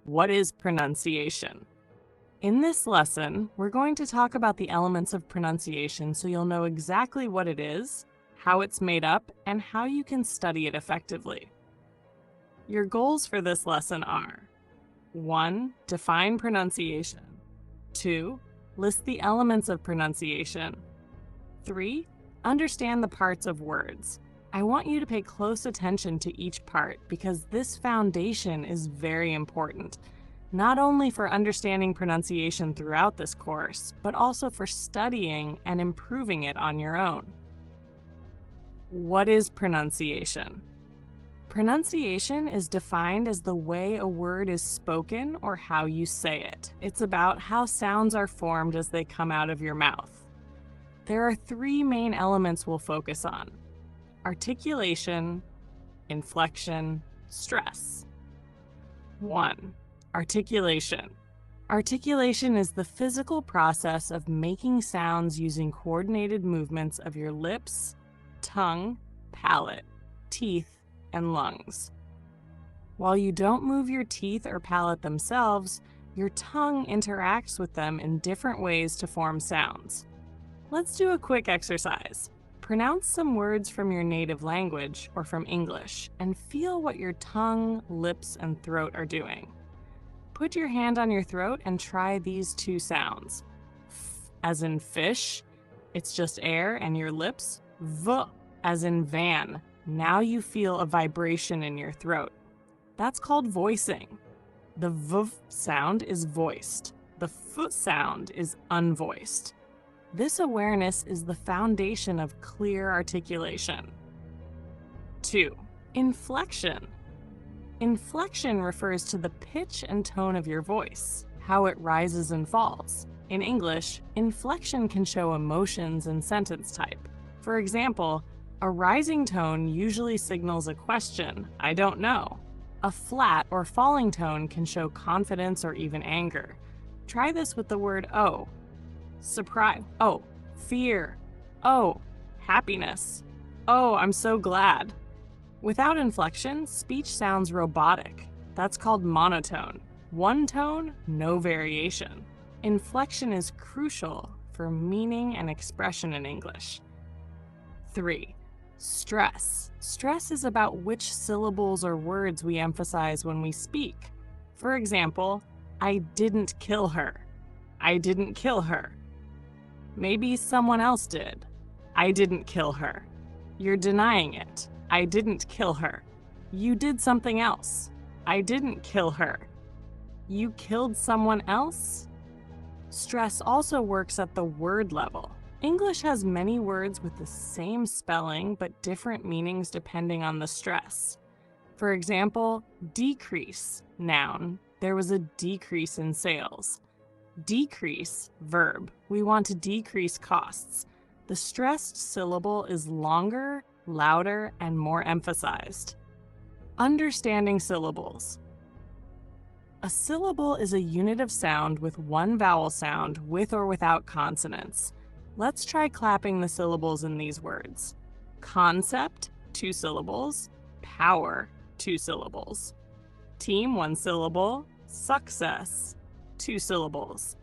What is pronunciation? In this lesson, we're going to talk about the elements of pronunciation so you'll know exactly what it is, how it's made up, and how you can study it effectively. Your goals for this lesson are 1. Define pronunciation. 2. List the elements of pronunciation. 3. Understand the parts of words. I want you to pay close attention to each part because this foundation is very important, not only for understanding pronunciation throughout this course, but also for studying and improving it on your own. What is pronunciation? Pronunciation is defined as the way a word is spoken or how you say it. It's about how sounds are formed as they come out of your mouth. There are 3 main elements we'll focus on: articulation, inflection, stress. 1. Articulation. Articulation is the physical process of making sounds using coordinated movements of your lips, tongue, palate, teeth, and lungs. While you don't move your teeth or palate themselves, your tongue interacts with them in different ways to form sounds. Let's do a quick exercise. Pronounce some words from your native language or from English and feel what your tongue, lips, and throat are doing. Put your hand on your throat and try these 2 sounds. F as in fish, it's just air and your lips. V as in van. Now you feel a vibration in your throat. That's called voicing. The V sound is voiced. The F sound is unvoiced. This awareness is the foundation of clear articulation. 2. Inflection. Inflection refers to the pitch and tone of your voice, how it rises and falls. In English, inflection can show emotions and sentence type. For example, a rising tone usually signals a question, I don't know. A flat or falling tone can show confidence or even anger. Try this with the word oh. Surprise. Oh, fear. Oh, happiness. Oh, I'm so glad. Without inflection, speech sounds robotic. That's called monotone. One tone, no variation. Inflection is crucial for meaning and expression in English. 3. Stress. Stress is about which syllables or words we emphasize when we speak. For example, I didn't kill her. I didn't kill her. Maybe someone else did. I didn't kill her. You're denying it. I didn't kill her. You did something else. I didn't kill her. You killed someone else? Stress also works at the word level. English has many words with the same spelling but different meanings depending on the stress. For example, decrease, noun. There was a decrease in sales. Decrease, verb. We want to decrease costs. The stressed syllable is longer, louder, and more emphasized. Understanding syllables. A syllable is a unit of sound with one vowel sound with or without consonants. Let's try clapping the syllables in these words. Concept, 2 syllables. Power, 2 syllables. Team, 1 syllable. Success, 2 syllables.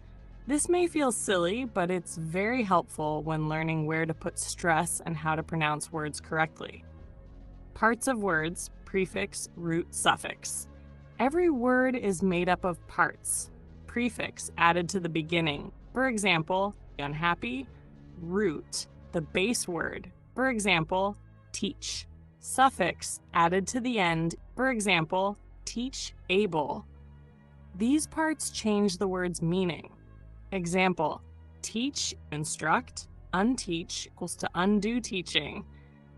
This may feel silly, but it's very helpful when learning where to put stress and how to pronounce words correctly. Parts of words, prefix, root, suffix. Every word is made up of parts. Prefix added to the beginning. For example, unhappy. Root, the base word. For example, teach. Suffix added to the end. For example, teach able. These parts change the word's meaning. Example, teach, instruct. Unteach equals to undo teaching.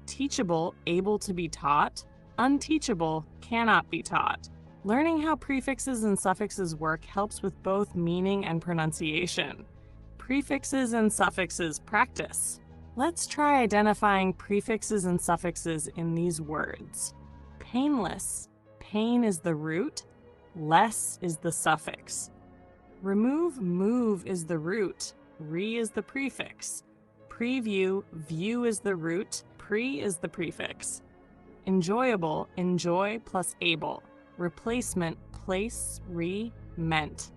Teachable, able to be taught. Unteachable, cannot be taught. Learning how prefixes and suffixes work helps with both meaning and pronunciation. Prefixes and suffixes practice. Let's try identifying prefixes and suffixes in these words. Painless. Pain is the root. Less is the suffix. Remove, move is the root. Re is the prefix. Preview, view is the root. Pre is the prefix. Enjoyable, enjoy plus able. Replacement place, meant.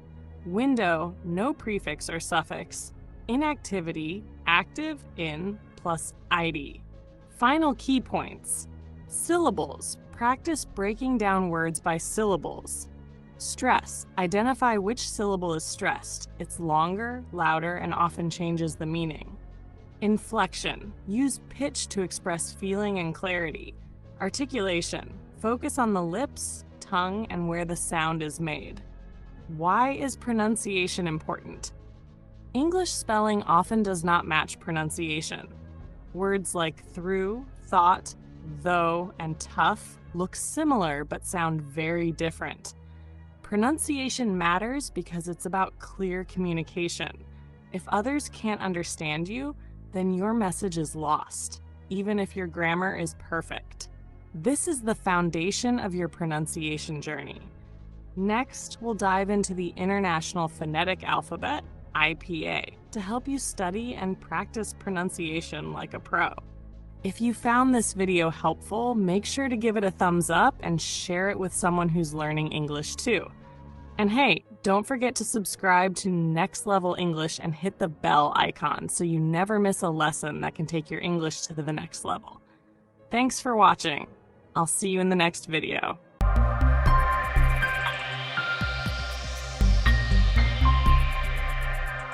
Window, no prefix or suffix. Inactivity, active, in, plus id. Final key points. Syllables, practice breaking down words by syllables. Stress, identify which syllable is stressed. It's longer, louder, and often changes the meaning. Inflection, use pitch to express feeling and clarity. Articulation, focus on the lips, tongue, and where the sound is made. Why is pronunciation important? English spelling often does not match pronunciation. Words like through, thought, though, and tough look similar but sound very different. Pronunciation matters because it's about clear communication. If others can't understand you, then your message is lost, even if your grammar is perfect. This is the foundation of your pronunciation journey. Next, we'll dive into the International Phonetic Alphabet, IPA, to help you study and practice pronunciation like a pro. If you found this video helpful, make sure to give it a thumbs up and share it with someone who's learning English too. And hey, don't forget to subscribe to Next Level English and hit the bell icon so you never miss a lesson that can take your English to the next level. Thanks for watching. I'll see you in the next video.